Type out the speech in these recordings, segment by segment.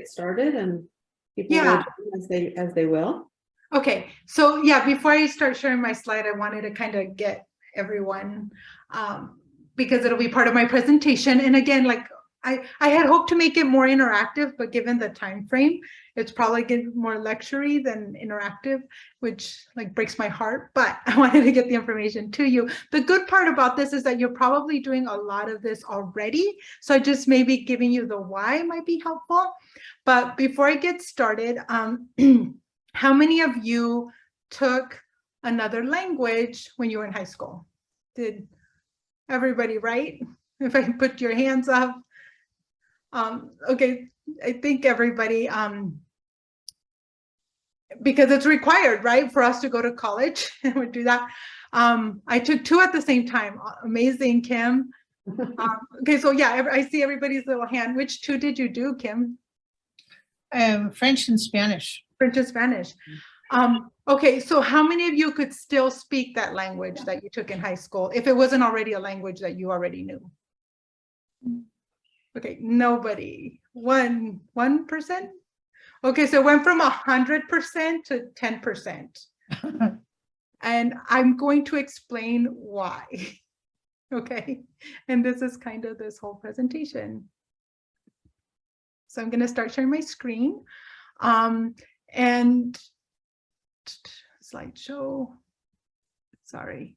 get started, and people will join as they will. Okay, so yeah, before I start sharing my slide, I wanted to kind of get everyone, because it'll be part of my presentation. And again, like I had hoped to make it more interactive, but given the time frame, it's probably getting more lecture-y than interactive, which like breaks my heart, but I wanted to get the information to you. The good part about this is that you're probably doing a lot of this already. So just maybe giving you the why might be helpful. But before I get started, how many of you took another language when you were in high school? Did everybody, right? If I put your hands up. Okay, I think everybody, because it's required, right, for us to go to college and we do that. I took 2 at the same time. Amazing, Kim. Okay, so yeah, I see everybody's little hand. Which 2 did you do, Kim? French and Spanish. French and Spanish. Okay, so how many of you could still speak that language that you took in high school if it wasn't already a language that you already knew? Okay, nobody. 1%? Okay, so it went from 100% to 10%. And I'm going to explain why. Okay, and this is kind of this whole presentation. So I'm going to start sharing my screen. And slideshow, sorry.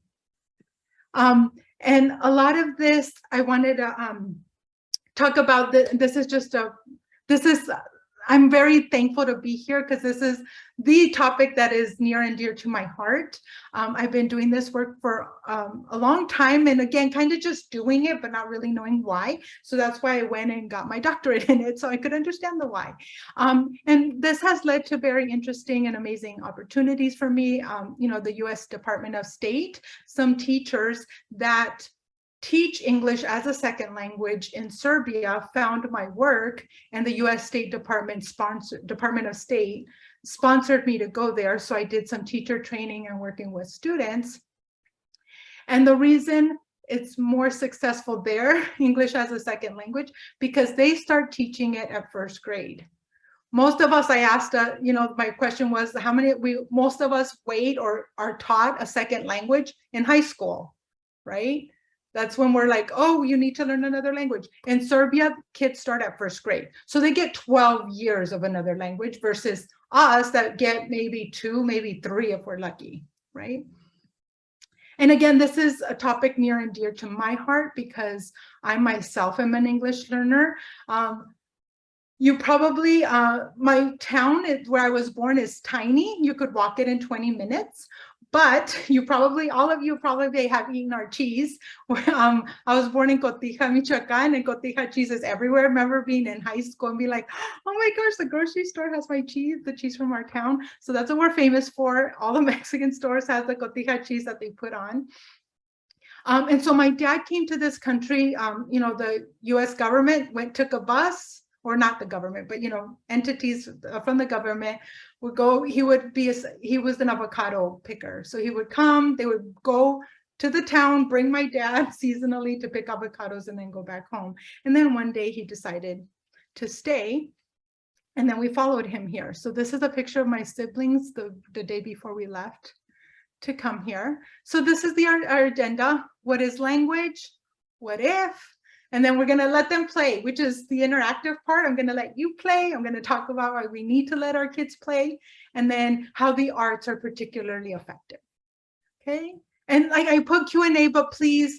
And a lot of this I wanted to talk about. I'm very thankful to be here because this is the topic that is near and dear to my heart. I've been doing this work for a long time, and again, kind of just doing it, but not really knowing why. So that's why I went and got my doctorate in it, so I could understand the why. And this has led to very interesting and amazing opportunities for me. You know, the U.S. Department of State, some teachers that teach English as a second language in Serbia found my work, and the U.S. Department of State sponsored me to go there. So I did some teacher training and working with students. And the reason it's more successful there, English as a second language, because they start teaching it at 1st grade. Most of us, I asked, you know, my question was how many, most of us wait or are taught a second language in high school, right? That's when we're like, oh, you need to learn another language. In Serbia, kids start at 1st grade. So they get 12 years of another language versus us that get maybe 2, maybe 3 if we're lucky, right? And again, this is a topic near and dear to my heart because I myself am an English learner. You probably, my town where I was born is tiny. You could walk it in 20 minutes. But you probably, all of you probably have eaten our cheese. I was born in Cotija, Michoacan, and Cotija cheese is everywhere. I remember being in high school and be like, oh my gosh, the grocery store has my cheese, the cheese from our town. So that's what we're famous for. All the Mexican stores have the Cotija cheese that they put on. And so my dad came to this country, you know, the US government took a bus, or not the government, but, you know, entities from the government would go, he was an avocado picker. So he would come, they would go to the town, bring my dad seasonally to pick avocados and then go back home. And then one day he decided to stay, and then we followed him here. So this is a picture of my siblings the day before we left to come here. So this is our agenda. What is language? What if? And then we're going to let them play, which is the interactive part. I'm going to let you play. I'm going to talk about why we need to let our kids play, and then how the arts are particularly effective. Okay. And like I put Q&A, but please,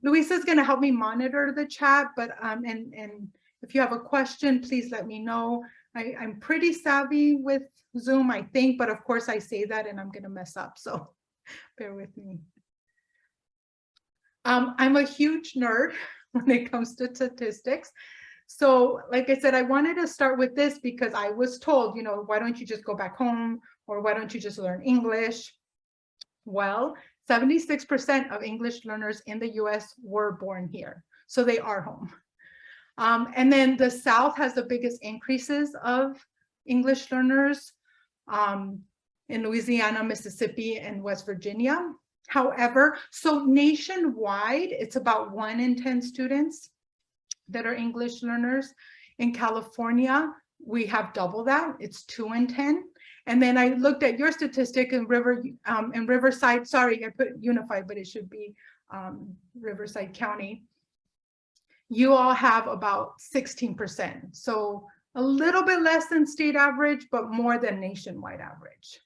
Luisa's going to help me monitor the chat. But and if you have a question, please let me know. I'm pretty savvy with Zoom, I think, but of course I say that and I'm going to mess up. So bear with me. I'm a huge nerd when it comes to statistics. So like I said, I wanted to start with this because I was told, you know, why don't you just go back home, or why don't you just learn English? Well, 76% of English learners in the US were born here. So they are home. And then the South has the biggest increases of English learners in Louisiana, Mississippi, and West Virginia. However, so nationwide, it's about 1 in 10 students that are English learners. In California, we have double that. It's 2 in 10. And then I looked at your statistic in Riverside. Sorry, I put Unified, but it should be Riverside County. You all have about 16%. So a little bit less than state average, but more than nationwide average.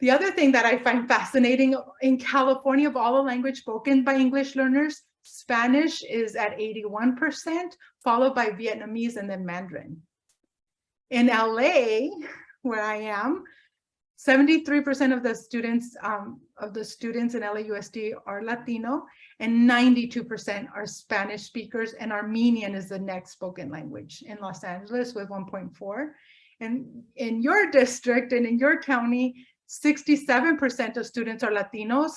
The other thing that I find fascinating in California, of all the language spoken by English learners, Spanish is at 81%, followed by Vietnamese and then Mandarin. In LA, where I am, 73% of the students in LAUSD are Latino, and 92% are Spanish speakers, and Armenian is the next spoken language in Los Angeles with 1.4. And in your district and in your county, 67% of students are Latinos.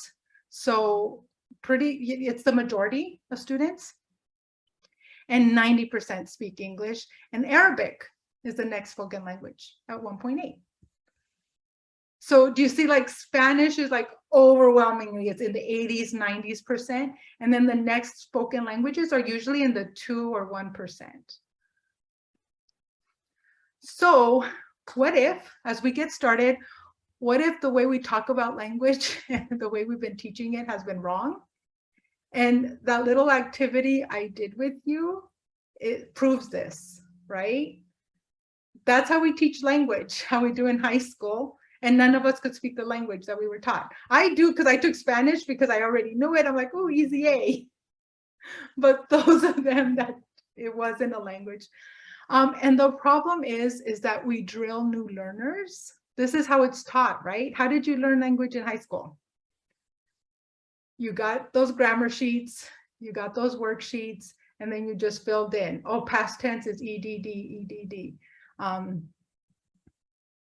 So it's the majority of students. And 90% speak English, and Arabic is the next spoken language at 1.8. So do you see, like, Spanish is like overwhelmingly, it's in the 80s, 90s%. And then the next spoken languages are usually in the 2 or 1%. So what if, as we get started, what if the way we talk about language and the way we've been teaching it has been wrong? And that little activity I did with you, it proves this, right? That's how we teach language, how we do in high school. And none of us could speak the language that we were taught. I do, because I took Spanish because I already knew it. I'm like, oh, easy A. But those of them that it wasn't a language. And the problem is that we drill new learners. This is how it's taught, right? How did you learn language in high school? You got those grammar sheets, you got those worksheets, and then you just filled in. Oh, past tense is EDD, EDD.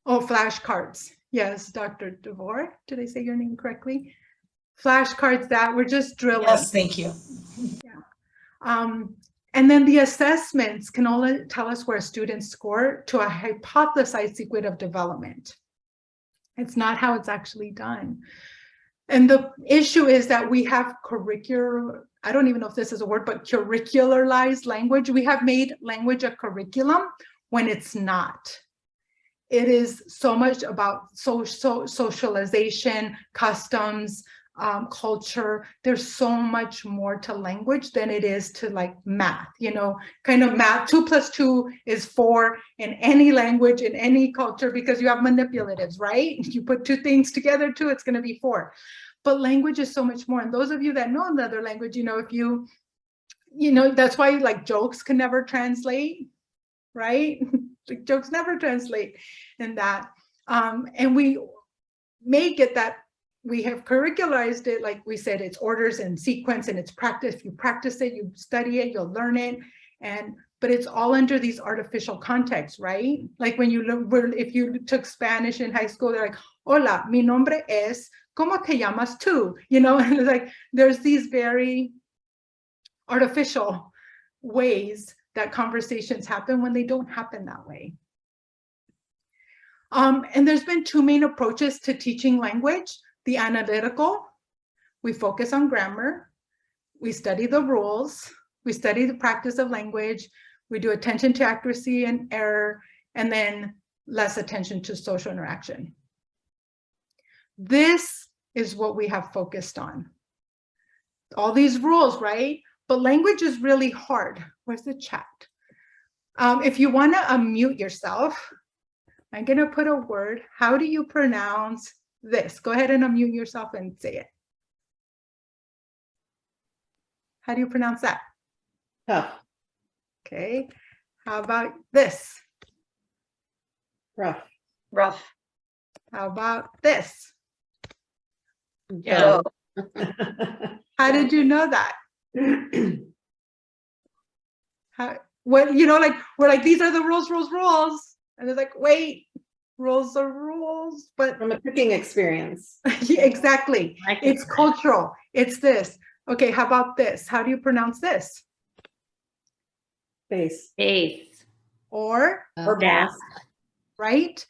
Oh, flashcards. Yes, Dr. DeVore, did I say your name correctly? Flashcards that we're just drilling. Yes, thank you. Yeah. And then the assessments can only tell us where students score to a hypothesized sequence of development. It's not how it's actually done. And the issue is that we have curricular, I don't even know if this is a word, but curricularized language. We have made language a curriculum when it's not. It is so much about socialization, customs, culture. There's so much more to language than it is to, like, math, you know, kind of math. 2 + 2 is 4 in any language, in any culture, because you have manipulatives, right? You put 2 things together, 2, it's going to be 4. But language is so much more. And those of you that know another language, you know, if you know, that's why, like, jokes can never translate, right? Like, jokes never translate in that. And we make it that we have curricularized it, like we said, it's orders and sequence and it's practice. You practice it, you study it, you'll learn it. But it's all under these artificial contexts, right? Like when you learn, if you took Spanish in high school, they're like, hola, mi nombre es, ¿cómo te llamas tú? You know, and it's like, there's these very artificial ways that conversations happen when they don't happen that way. And there's been 2 main approaches to teaching language. The analytical, we focus on grammar, we study the rules, we study the practice of language, we do attention to accuracy and error, and then less attention to social interaction. This is what we have focused on. All these rules, right? But language is really hard. Where's the chat? If you want to unmute yourself, I'm going to put a word. How do you pronounce this? Go ahead and unmute yourself and say it. How do you pronounce that? Tough. Okay. How about this? Rough. Rough. How about this? Yeah. How did you know that? What, you know, like, we're like, these are the rules. And it's like, wait, rules are rules, but From a cooking experience. yeah, exactly. It's cultural. It's this. Okay, how about this? How do you pronounce this? Face. Faith. Or Death. right?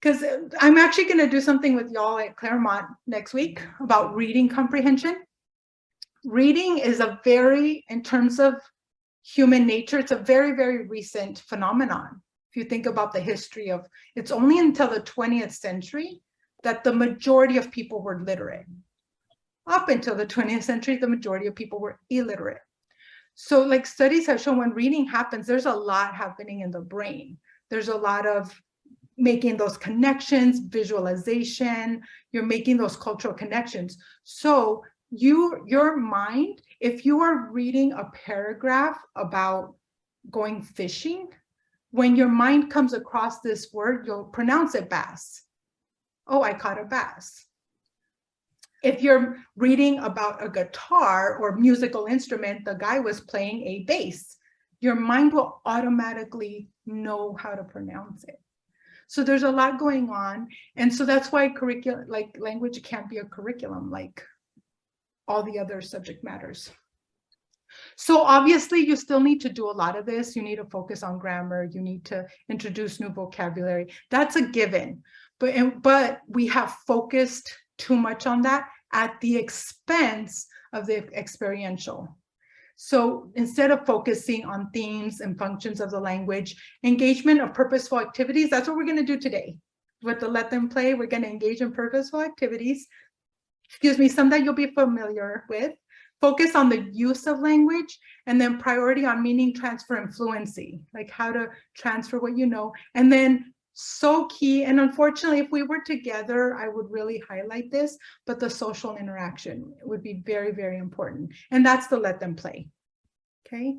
Because I'm actually going to do something with y'all at Claremont next week about reading comprehension. Reading is a very, in terms of human nature. It's a very, very recent phenomenon. If you think about the history of, it's only until the 20th century that the majority of people were literate. Up until the 20th century, the majority of people were illiterate. So like studies have shown when reading happens, there's a lot happening in the brain. There's a lot of making those connections, visualization, you're making those cultural connections. So your mind, if you are reading a paragraph about going fishing, when your mind comes across this word, you'll pronounce it bass. Oh, I caught a bass. If you're reading about a guitar or musical instrument, the guy was playing a bass, your mind will automatically know how to pronounce it. So there's a lot going on. And so that's why curriculum, like language can't be a curriculum like all the other subject matters. So obviously you still need to do a lot of this. You need to focus on grammar. You need to introduce new vocabulary. That's a given. But we have focused too much on that at the expense of the experiential. So instead of focusing on themes and functions of the language, engagement of purposeful activities, that's what we're going to do today. With the Let Them Play, we're going to engage in purposeful activities. Excuse me, some that you'll be familiar with. Focus on the use of language, and then priority on meaning transfer and fluency, like how to transfer what you know. And then so key, and unfortunately, if we were together, I would really highlight this, but the social interaction would be very, very important. And that's the Let Them Play, okay?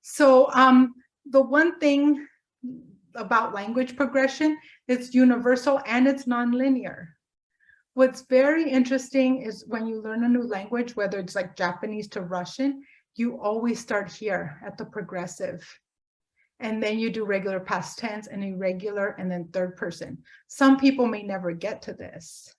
So the one thing about language progression, it's universal and it's nonlinear. What's very interesting is when you learn a new language, whether it's like Japanese to Russian, you always start here at the progressive. And then you do regular past tense and irregular and then third person. Some people may never get to this,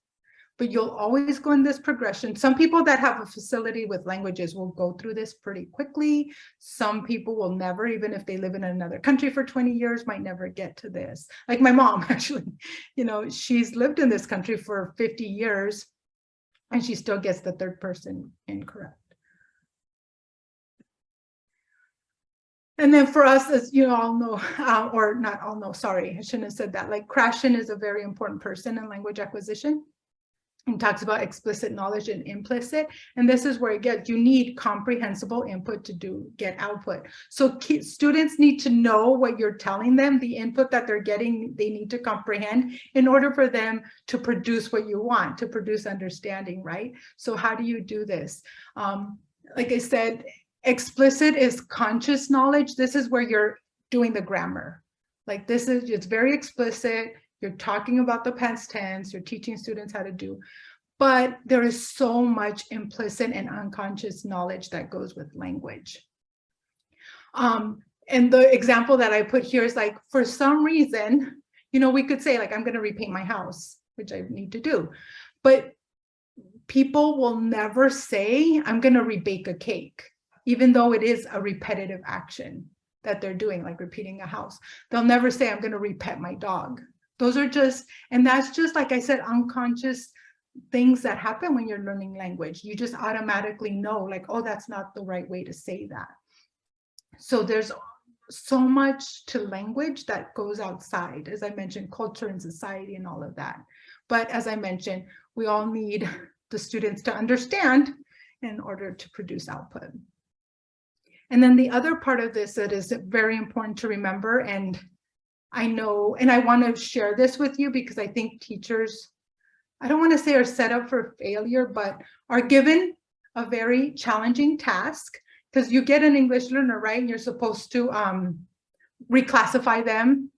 but you'll always go in this progression. Some people that have a facility with languages will go through this pretty quickly. Some people will never, even if they live in another country for 20 years, might never get to this. Like my mom, actually, you know, she's lived in this country for 50 years and she still gets the third person incorrect. And then for us, as you all know, or not all know, sorry, I shouldn't have said that. Like Krashen is a very important person in language acquisition. And talks about explicit knowledge and implicit. And this is where you need comprehensible input to get output. So students need to know what you're telling them, the input that they're getting, they need to comprehend in order for them to produce what you want, to produce understanding, right? So how do you do this? Like I said, explicit is conscious knowledge. This is where you're doing the grammar. Like it's very explicit. You're talking about the past tense, you're teaching students how to do, but there is so much implicit and unconscious knowledge that goes with language. And the example that I put here is like, for some reason, you know, we could say like, I'm going to repaint my house, which I need to do, but people will never say, I'm going to rebake a cake, even though it is a repetitive action that they're doing, like repeating a house. They'll never say, I'm going to repet my dog. Those are just, and that's just, like I said, unconscious things that happen when you're learning language. You just automatically know, like, oh, that's not the right way to say that. So there's so much to language that goes outside, as I mentioned, culture and society and all of that. But as I mentioned, we all need the students to understand in order to produce output. And then the other part of this that is very important to remember, and I know, and I want to share this with you because I think teachers, I don't want to say are set up for failure, but are given a very challenging task, because you get an English learner, right? And you're supposed to reclassify them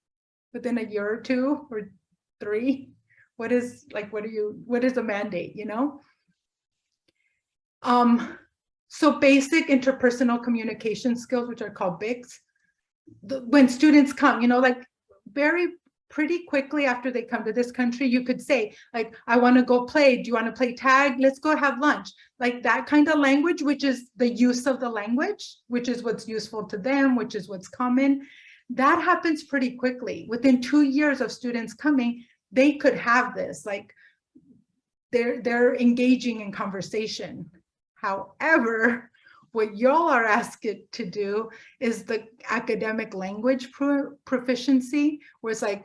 within a year or 2 or 3. What is the mandate, you know? So basic interpersonal communication skills, which are called BICS, when students come, you know, like pretty quickly after they come to this country, you could say, like, I want to go play. Do you want to play tag? Let's go have lunch. Like that kind of language, which is the use of the language, which is what's useful to them, which is what's common. That happens pretty quickly. Within 2 years of students coming, they could have this, like they're engaging in conversation. However, what y'all are asked to do is the academic language proficiency, where it's like,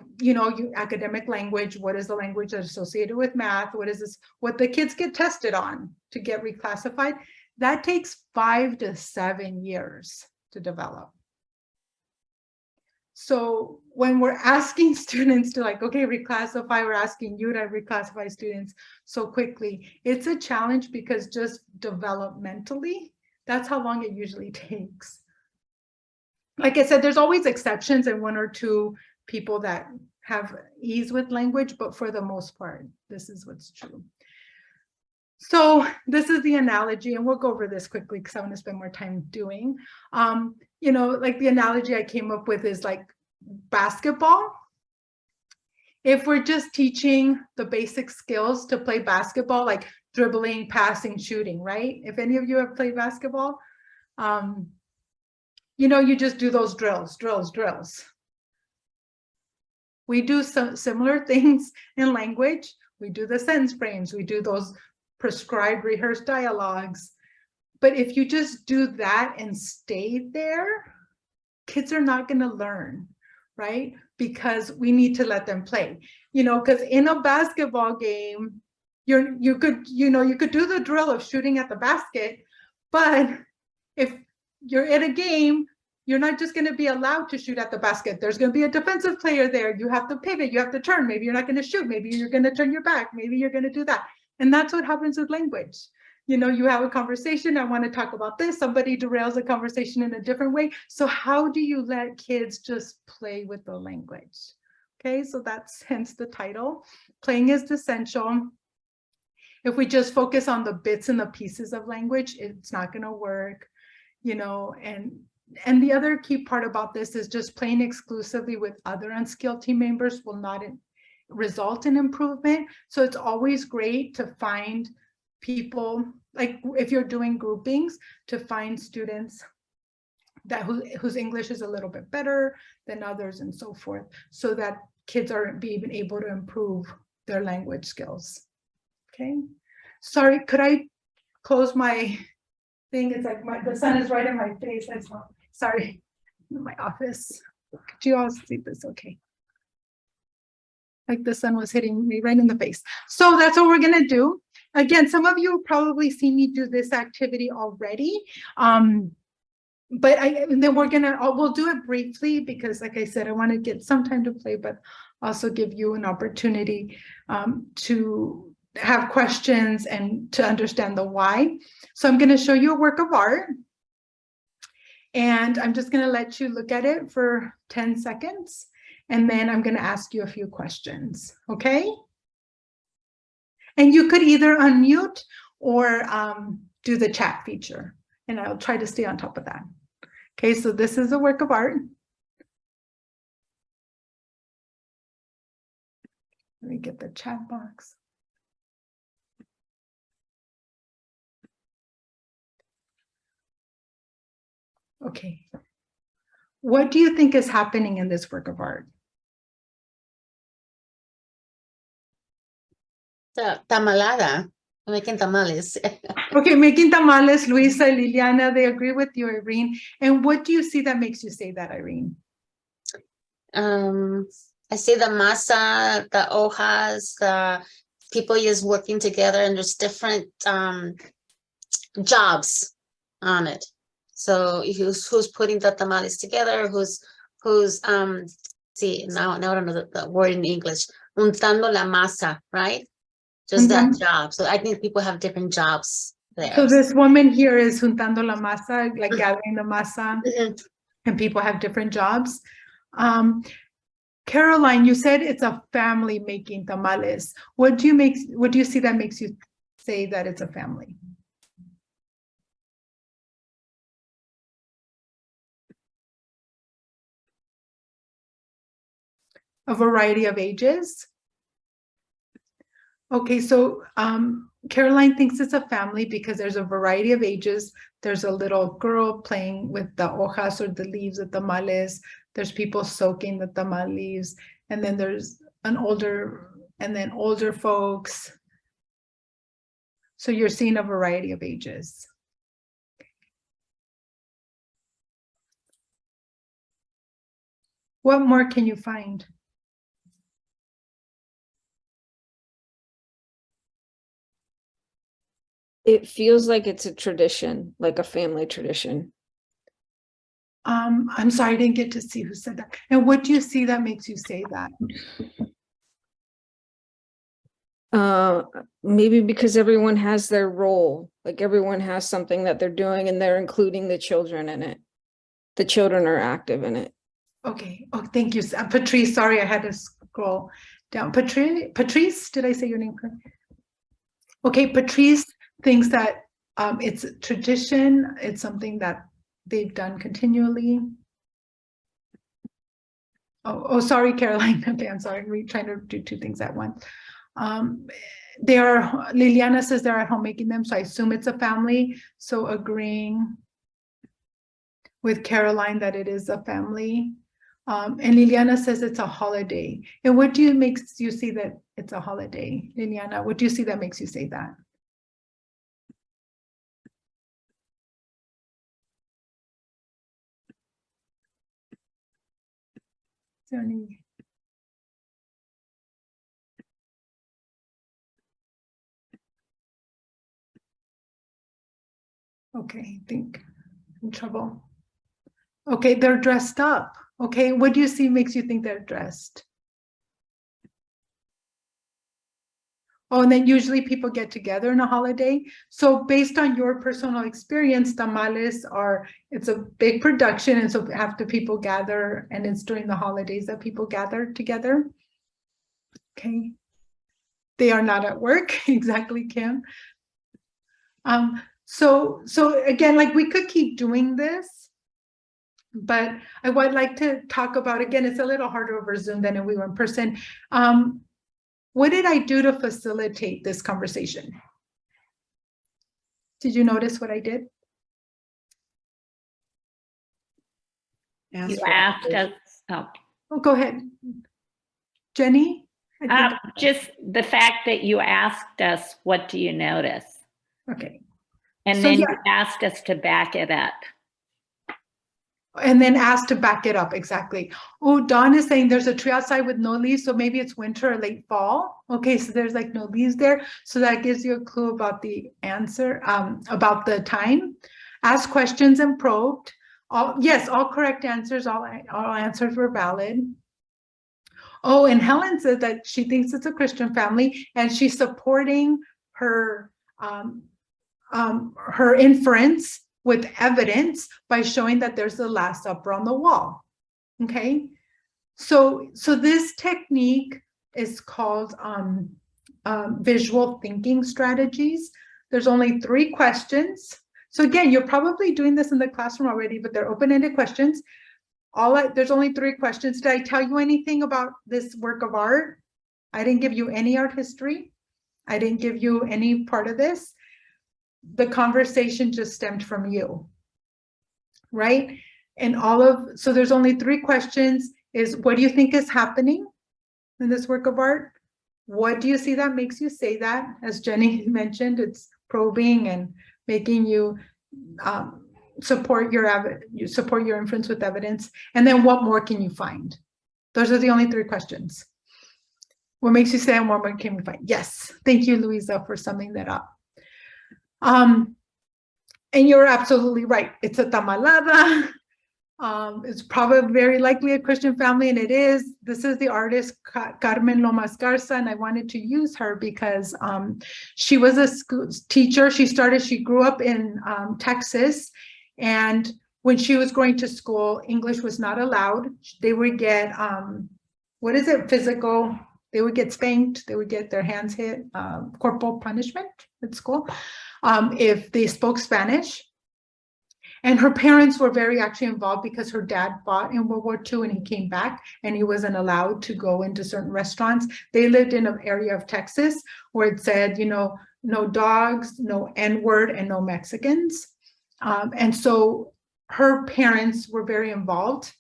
academic language, what is the language that's associated with math? What is this, what the kids get tested on to get reclassified? That takes 5 to 7 years to develop. So when we're asking students to okay, reclassify, we're asking you to reclassify students so quickly, it's a challenge because just developmentally, that's how long it usually takes. Like I said, there's always exceptions and 1 or 2 people that have ease with language, but for the most part, this is what's true. So this is the analogy, and we'll go over this quickly because I want to spend more time doing. Like the analogy I came up with is like basketball. If we're just teaching the basic skills to play basketball, like dribbling, passing, shooting, right? If any of you have played basketball, you just do those drills. We do some similar things in language. We do the sentence frames. We do those prescribed rehearsed dialogues. But if you just do that and stay there, kids are not going to learn, right? Because we need to let them play, because in a basketball game, you could do the drill of shooting at the basket, but if you're in a game, you're not just going to be allowed to shoot at the basket. There's going to be a defensive player there. You have to pivot. You have to turn. Maybe you're not going to shoot. Maybe you're going to turn your back. Maybe you're going to do that. And that's what happens with language. You have a conversation. I want to talk about this. Somebody derails a conversation in a different way. So how do you let kids just play with the language? Okay, so that's hence the title. Playing is essential. If we just focus on the bits and the pieces of language, it's not going to work, and the other key part about this is just playing exclusively with other unskilled team members will not result in improvement. So it's always great to find people, like if you're doing groupings, to find students whose English is a little bit better than others and so forth, so that kids are even able to improve their language skills. Okay, sorry, could I close my thing? It's like the sun is right in my face. That's all. Sorry, in my office. Could you all see this? Okay. Like the sun was hitting me right in the face. So that's what we're gonna do. Again, some of you have probably seen me do this activity already. But then we'll do it briefly because, like I said, I want to get some time to play, but also give you an opportunity to have questions and to understand the why. So I'm going to show you a work of art. And I'm just going to let you look at it for 10 seconds. And then I'm going to ask you a few questions. Okay? And you could either unmute or do the chat feature. And I'll try to stay on top of that. Okay, so this is a work of art. Let me get the chat box. Okay. What do you think is happening in this work of art? The tamalada, making tamales. Okay, making tamales, Luisa, Liliana, they agree with you, Irene. And what do you see that makes you say that, Irene? I see the masa, the hojas, the people just working together, and there's different jobs on it. So who's putting the tamales together? Who's see, now I don't know the word in English. Untando la masa, right? Just that job. So I think people have different jobs there. So this woman here is juntando la masa, like gathering the masa, and people have different jobs. Caroline, you said it's a family making tamales. What do you see that makes you say that it's a family? A variety of ages. Okay, so Caroline thinks it's a family because there's a variety of ages. There's a little girl playing with the hojas or the leaves of tamales. There's people soaking the tamal leaves, and then there's older folks. So you're seeing a variety of ages. What more can you find? It feels like it's a tradition, like a family tradition. I'm sorry, I didn't get to see who said that. And what do you see that makes you say that? Maybe because everyone has their role, like everyone has something that they're doing and they're including the children in it. The children are active in it. Okay. Oh, thank you. Patrice, sorry, I had to scroll down. Patrice, did I say your name correct? Okay, Patrice thinks that it's a tradition. It's something that they've done continually. Oh, sorry, Caroline. Okay, I'm sorry. We're trying to do two things at once. Liliana says they're at home making them, so I assume it's a family. So agreeing with Caroline that it is a family. And Liliana says it's a holiday. And what makes you see that it's a holiday, Liliana? What do you see that makes you say that? Is there any? Okay, I think I'm in trouble. Okay, they're dressed up. Okay, what do you see makes you think they're dressed? Oh, and then usually people get together on a holiday. So based on your personal experience, tamales it's a big production. And so after people gather, and it's during the holidays that people gather together. Okay. They are not at work. Exactly, Kim. So again, like we could keep doing this, but I would like to talk about, again, it's a little harder over Zoom than if we were in person. What did I do to facilitate this conversation? Did you notice what I did? You asked us, Oh, go ahead. Jenny? just the fact that you asked us, what do you notice? Okay. And So, then yeah. you asked us to back it up. And then asked to back it up, exactly. Oh, Dawn is saying there's a tree outside with no leaves, so maybe it's winter or late fall. Okay, so there's like no leaves there. So that gives you a clue about the answer, about the time. Ask questions and probed. Yes, all correct answers, all answers were valid. Oh, and Helen said that she thinks it's a Christian family and she's supporting her her inference with evidence by showing that there's the Last Supper on the wall. Okay, so this technique is called visual thinking strategies. There's only 3 questions. So again, you're probably doing this in the classroom already, but they're open-ended questions. There's only 3 questions. Did I tell you anything about this work of art? I didn't give you any art history. I didn't give you any part of this. The conversation just stemmed from you, right? And so there's only 3 questions. Is what do you think is happening in this work of art? What do you see that makes you say that? As Jenny mentioned, it's probing and making you support your inference with evidence. And then what more can you find? Those are the only 3 questions. What makes you say, and what more can we find? Yes, thank you, Louisa, for summing that up. And you're absolutely right. It's a tamalada. It's probably very likely a Christian family, and it is. This is the artist Carmen Lomas Garza, and I wanted to use her because she was a school teacher. She grew up in Texas, and when she was going to school, English was not allowed. They would get physical. They would get spanked. They would get their hands hit, corporal punishment at school if they spoke Spanish. And her parents were very actually involved because her dad fought in World War II and he came back and he wasn't allowed to go into certain restaurants. They lived in an area of Texas where it said, no dogs, no N-word, and no Mexicans. And so her parents were very involved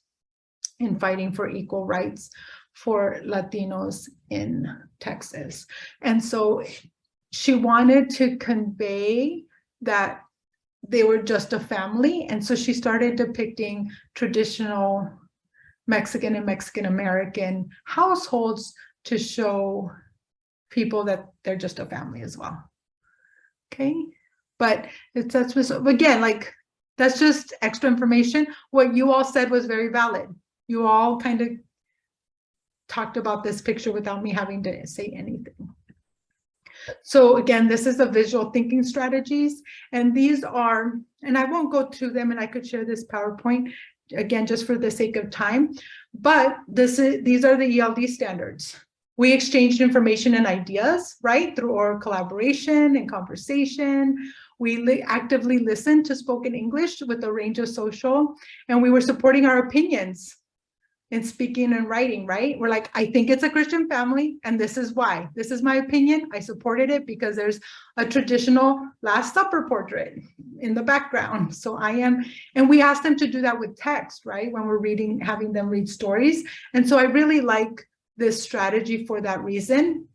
in fighting for equal rights for Latinos in Texas. And so she wanted to convey that they were just a family. And so she started depicting traditional Mexican and Mexican American households to show people that they're just a family as well. Okay, but again, like, that's just extra information. What you all said was very valid. You all kind of talked about this picture without me having to say anything. So again, this is the visual thinking strategies, and these are, and I won't go to them, and I could share this PowerPoint again, just for the sake of time, but these are the ELD standards. We exchanged information and ideas, right, through oral collaboration and conversation. We actively listened to spoken English with a range of social, and we were supporting our opinions in speaking and writing, right? We're like, I think it's a Christian family, and this is why. This is my opinion. I supported it because there's a traditional Last Supper portrait in the background. So I am, and we asked them to do that with text, right? When we're reading, having them read stories. And so I really like this strategy for that reason,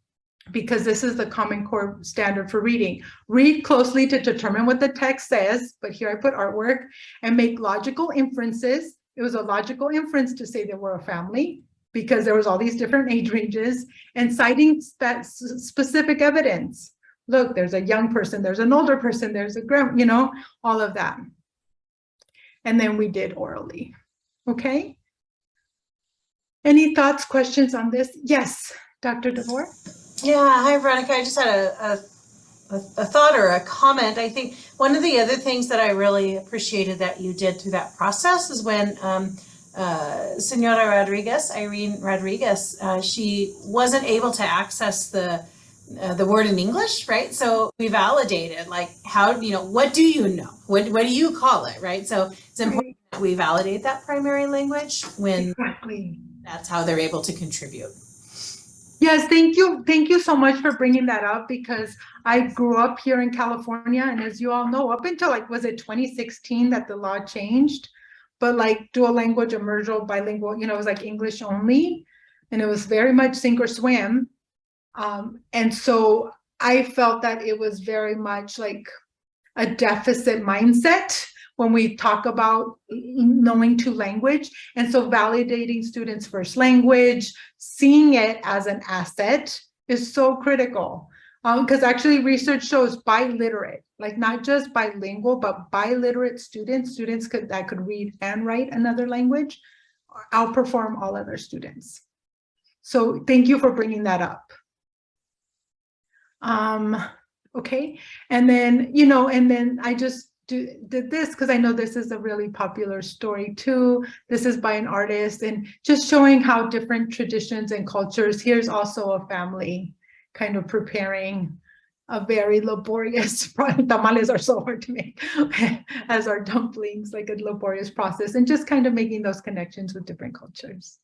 because this is the Common Core standard for reading. Read closely to determine what the text says, but here I put artwork, and make logical inferences. It was a logical inference to say they were a family because there was all these different age ranges, and citing that specific evidence. Look, there's a young person, there's an older person, there's a you know, all of that. And then we did orally. Okay. Any thoughts, questions on this? Yes, Dr. DeVore. Yeah, hi Veronica. I just had a thought or a comment. I think one of the other things that I really appreciated that you did through that process is when Senora Rodriguez, Irene Rodriguez, she wasn't able to access the word in English, right? So we validated, like, how, you know, what do you know? What do you call it, right? So it's important that we validate that primary language when Exactly. that's how they're able to contribute. Yes, thank you. Thank you so much for bringing that up, because I grew up here in California, and as you all know, up until, like, was it 2016 that the law changed? But like dual language, immersive, bilingual, you know, it was like English only, and it was very much sink or swim. And so I felt that it was very much like a deficit mindset when we talk about knowing two language. And so validating students' first language, seeing it as an asset is so critical. Because actually research shows biliterate, like not just bilingual, but biliterate students that could read and write another language, outperform all other students. So thank you for bringing that up. Okay, and then, you know, and then I just did this because I know this is a really popular story too. This is by an artist, and just showing how different traditions and cultures. Here's also a family kind of preparing a very laborious, tamales are so hard to make, as are dumplings, like a laborious process, and just kind of making those connections with different cultures.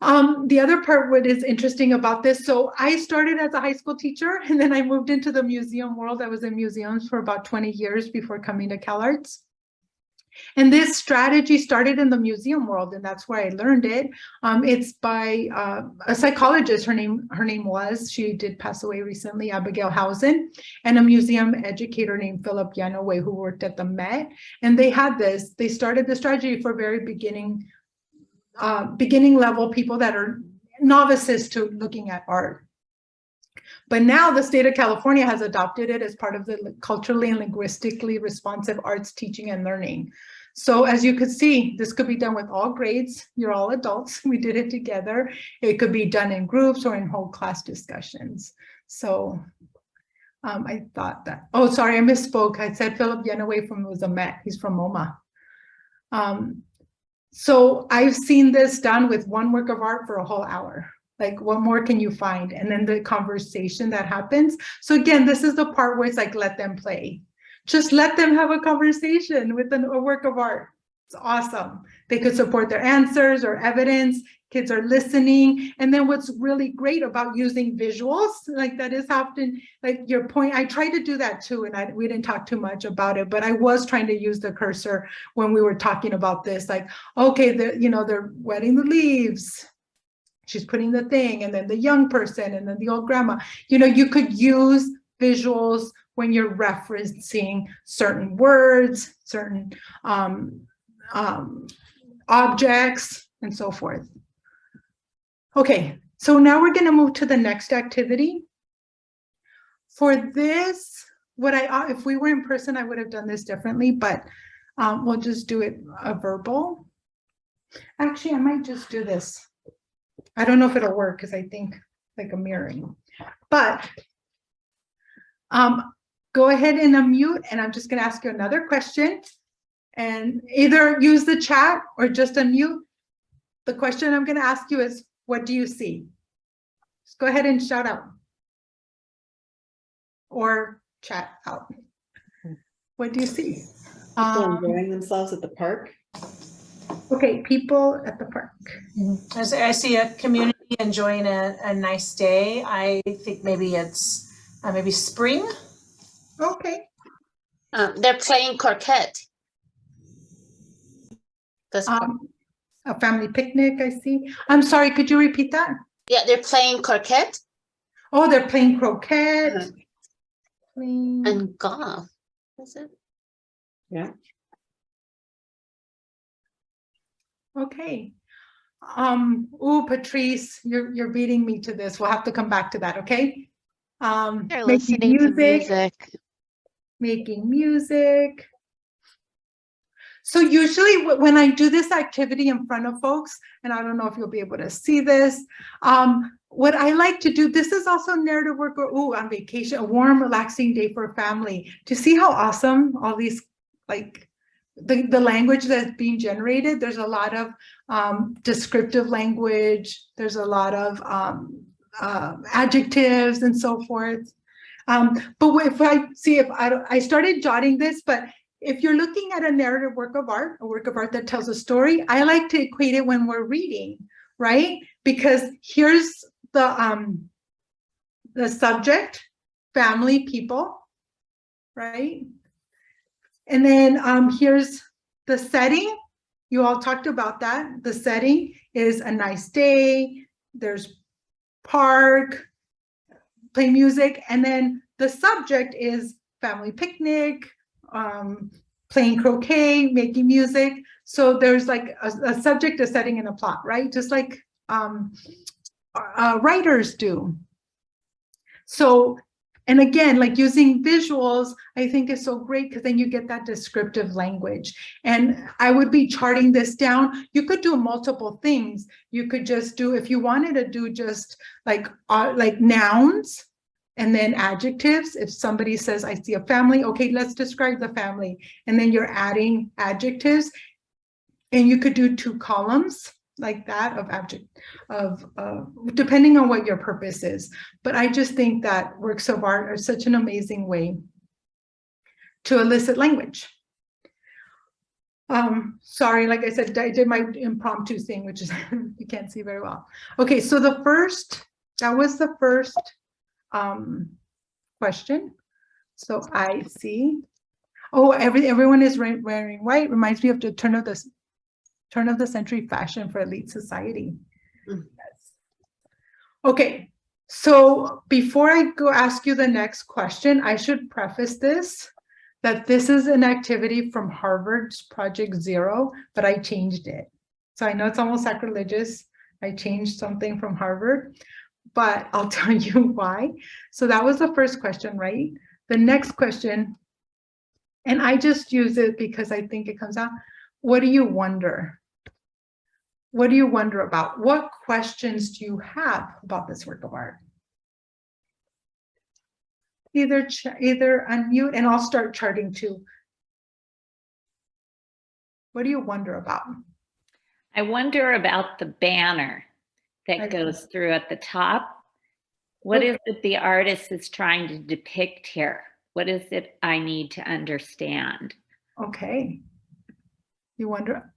The other part, what is interesting about this, so I started as a high school teacher, and then I moved into the museum world. I was in museums for about 20 years before coming to CalArts. And this strategy started in the museum world, and that's where I learned it. It's by a psychologist, her name was, she did pass away recently, Abigail Housen, and a museum educator named Philip Yanaway, who worked at the Met. And they started the strategy for very beginning level people that are novices to looking at art. But now the state of California has adopted it as part of the culturally and linguistically responsive arts teaching and learning. So as you could see, this could be done with all grades. You're all adults. We did it together. It could be done in groups or in whole class discussions. So I thought that, oh, sorry, I misspoke. I said Philip Yanaway was a Met. He's from MoMA. So I've seen this done with one work of art for a whole hour. Like, what more can you find? And then the conversation that happens. So again, this is the part where it's like, let them play. Just let them have a conversation with a work of art. It's awesome. They could support their answers or evidence. Kids are listening. And then what's really great about using visuals, like that is often, like your point, I tried to do that too, and we didn't talk too much about it, but I was trying to use the cursor when we were talking about this, like, okay, they're wetting the leaves. she's putting the thing, and then the young person, and then the old grandma. You know, you could use visuals when you're referencing certain words, certain objects, and so forth. Okay, so now we're going to move to the next activity. For this, if we were in person, I would have done this differently, but we'll just do it verbal. Actually, I might just do this. I don't know if it'll work because I think like a mirroring, but go ahead and unmute, and I'm just going to ask you another question, and either use the chat or just unmute. The question I'm going to ask you is, what do you see? Just go ahead and shout out or chat out. What do you see? People enjoying themselves at the park. Okay, people at the park. I see a community enjoying a nice day. I think maybe it's maybe spring. Okay. They're playing croquet. That's A family picnic, I see. I'm sorry, could you repeat that? yeah, they're playing croquet Oh, they're playing croquet. Playing- and golf. Is it? Yeah. Okay. Oh, Patrice, you're beating me to this. We'll have to come back to that, okay? They're Making listening to music. Making music. So usually when I do this activity in front of folks, and I don't know if you'll be able to see this, what I like to do, this is also narrative work or on vacation, a warm, relaxing day for a family. To see how awesome all these, like the language that's being generated, there's a lot of descriptive language, there's a lot of adjectives and so forth. But if I started jotting this, but if you're looking at a narrative work of art, a work of art that tells a story, I like to equate it when we're reading, right? Because here's the subject, family, people, right? And then here's the setting. You all talked about that. The setting is a nice day. There's park, play music, and then the subject is family picnic, playing croquet, making music. So there's like a subject, a setting, and a plot, right? Just like writers do. So, and again, like using visuals, I think is so great because then you get that descriptive language. And I would be charting this down. You could do multiple things. You could just do, if you wanted to do just like nouns, and then adjectives. If somebody says, I see a family, okay, let's describe the family. And then you're adding adjectives. And you could do 2 columns like that of depending on what your purpose is. But I just think that works of art are such an amazing way to elicit language. Sorry, like I said, I did my impromptu thing, which is you can't see very well. Okay, so that was the first question. So I see. Oh, everyone is wearing white. Reminds me of the turn of the century fashion for elite society. Mm. Yes. Okay, so before I go ask you the next question, I should preface this that this is an activity from Harvard's Project Zero, but I changed it. So I know it's almost sacrilegious. I changed something from Harvard, but I'll tell you why. So that was the first question, right? The next question, and I just use it because I think it comes out. What do you wonder? What do you wonder about? What questions do you have about this work of art? Either unmute, and I'll start charting too. What do you wonder about? I wonder about the banner that Okay. goes through at the top. What is it the artist is trying to depict here? What is it I need to understand? Okay. You wonder,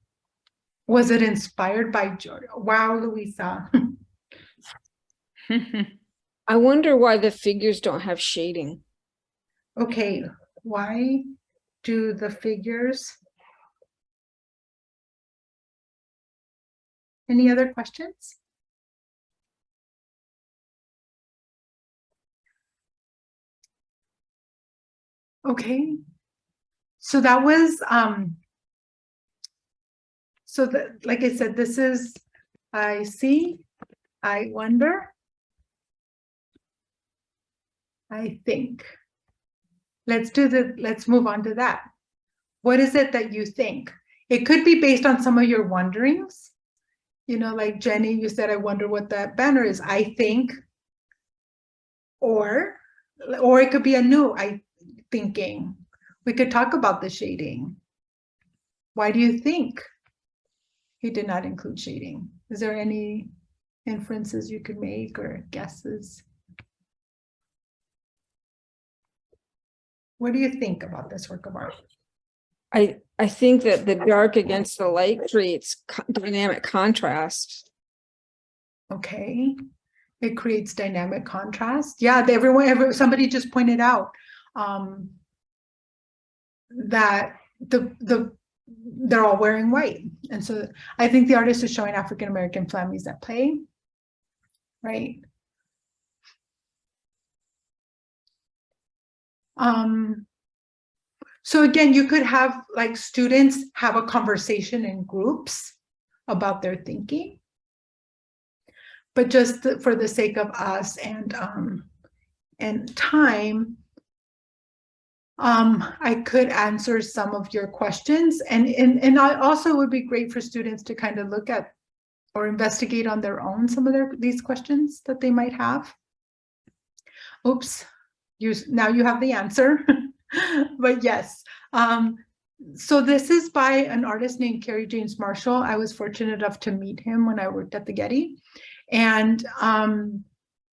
was it inspired by George? Wow, Louisa. I wonder why the figures don't have shading. Okay, why do the figures? Any other questions? Okay. So that was, so that, like I said, this is, I see, I wonder, I think. Let's move on to that. What is it that you think? It could be based on some of your wonderings. You know, like Jenny, you said, I wonder what that banner is. I think, or it could be a new thinking. We could talk about the shading. Why do you think he did not include shading? Is there any inferences you could make or guesses? What do you think about this work of art? I think that the dark against the light creates dynamic contrast. Okay, it creates dynamic contrast. Yeah, somebody just pointed out that they're all wearing white, and so I think the artist is showing African American families at play, right? So again, you could have like students have a conversation in groups about their thinking, but just for the sake of us and time, I could answer some of your questions, and I also would be great for students to kind of look at or investigate on their own some of these questions that they might have. Oops, now you have the answer. But yes, so this is by an artist named Kerry James Marshall. I was fortunate enough to meet him when I worked at the Getty, and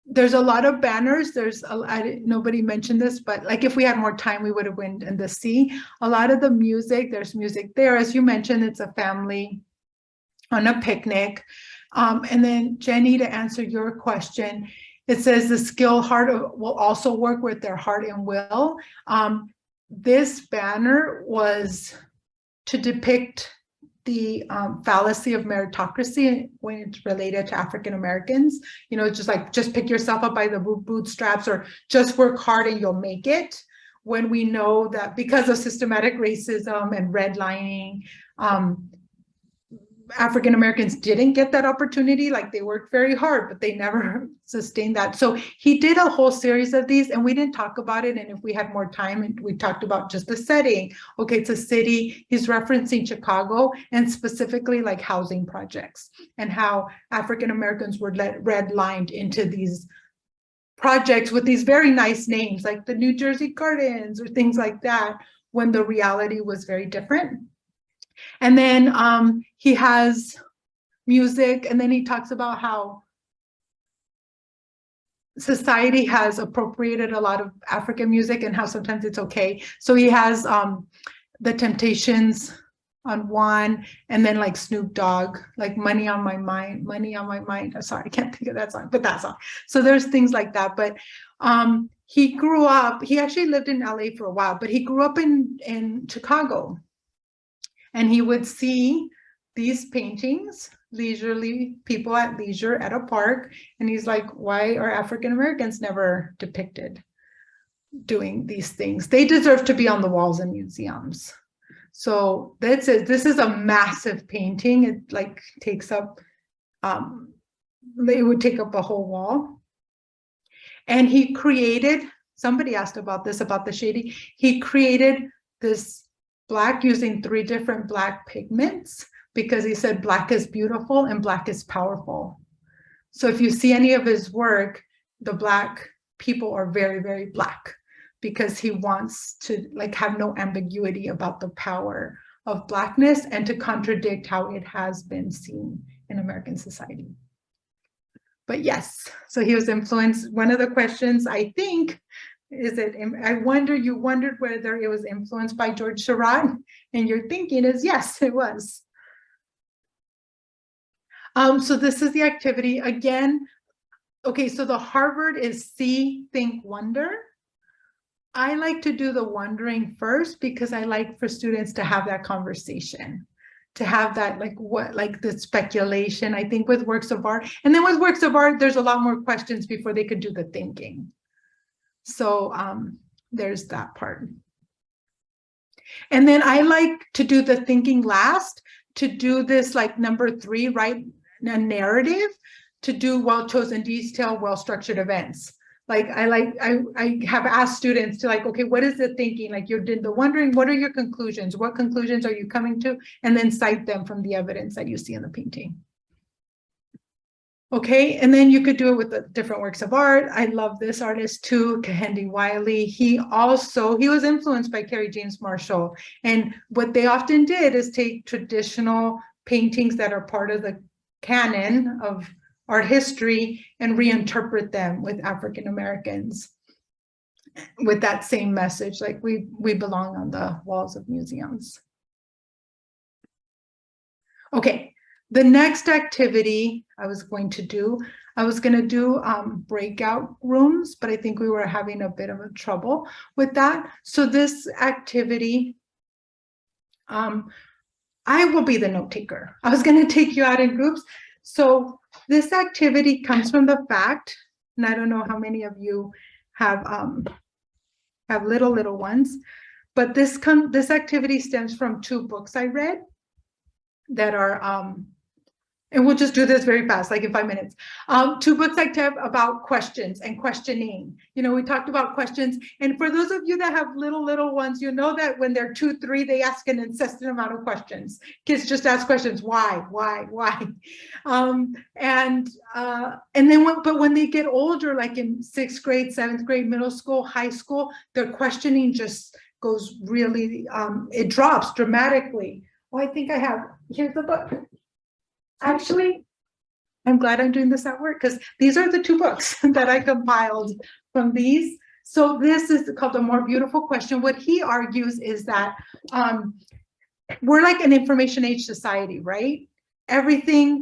there's a lot of banners. Nobody mentioned this, but like if we had more time, we would have went in the sea. A lot of the music, there's music there. As you mentioned, it's a family on a picnic. And then Jenny, to answer your question, it says the skill heart will also work with their heart and will. This banner was to depict the fallacy of meritocracy when it's related to African Americans. You know, just pick yourself up by the bootstraps, or just work hard and you'll make it. When we know that because of systematic racism and redlining, African Americans didn't get that opportunity. Like, they worked very hard, but they never sustained that. So he did a whole series of these, and we didn't talk about it. And if we had more time, and we talked about just the setting. Okay, it's a city. He's referencing Chicago, and specifically like housing projects, and how African Americans were redlined into these projects with these very nice names, like the New Jersey Gardens or things like that, when the reality was very different. And then he has music, and then he talks about how society has appropriated a lot of African music and how sometimes it's okay. So he has the Temptations on one, and then like Snoop Dogg, like Money on My Mind, Money on My Mind. I'm sorry, I can't think of that song, but that song. So there's things like that. But he grew up, he actually lived in LA for a while, but he grew up in Chicago. And he would see these paintings, leisurely, people at leisure at a park. And he's like, why are African Americans never depicted doing these things? They deserve to be on the walls in museums. So that's it. This is a massive painting. It like takes up, it would take up a whole wall. And he created, somebody asked about this, about the shading. He created this Black using 3 different Black pigments, because he said Black is beautiful and Black is powerful. So if you see any of his work, the Black people are very, very Black, because he wants to like have no ambiguity about the power of Blackness, and to contradict how it has been seen in American society. But yes, so he was influenced. One of the questions, I think, is it, you wondered whether it was influenced by George Seurat, and your thinking is yes, it was. So this is the activity again. Okay, so the Harvard is see, think, wonder. I like to do the wondering first, because I like for students to have that conversation, to have that like the speculation. I think with works of art, and then with works of art, there's a lot more questions before they could do the thinking. So there's that part. And then I like to do the thinking last, to do this like number 3, write a narrative, to do well-chosen detail, well-structured events. Like I have asked students to like, okay, what is the thinking? Like you're the wondering, what are your conclusions? What conclusions are you coming to? And then cite them from the evidence that you see in the painting. Okay, and then you could do it with the different works of art. I love this artist too, Kehinde Wiley. He was influenced by Kerry James Marshall. And what they often did is take traditional paintings that are part of the canon of art history and reinterpret them with African Americans with that same message, like we belong on the walls of museums. Okay. The next activity I was going to do breakout rooms, but I think we were having a bit of a trouble with that. So this activity, I will be the note taker. I was going to take you out in groups. So this activity comes from the fact, and I don't know how many of you have little ones, but this activity stems from 2 books I read that are and we'll just do this very fast, like in 5 minutes. 2 books I have about questions and questioning. You know, we talked about questions. And for those of you that have little ones, you know that when they're 2, 3, they ask an incessant amount of questions. Kids just ask questions, why? And then when they get older, like in 6th grade, 7th grade, middle school, high school, their questioning just goes really, it drops dramatically. Oh, I think I have, here's the book. Actually, I'm glad I'm doing this at work because these are the 2 books that I compiled from these. So this is called A More Beautiful Question. What he argues is that we're like an information age society, right? Everything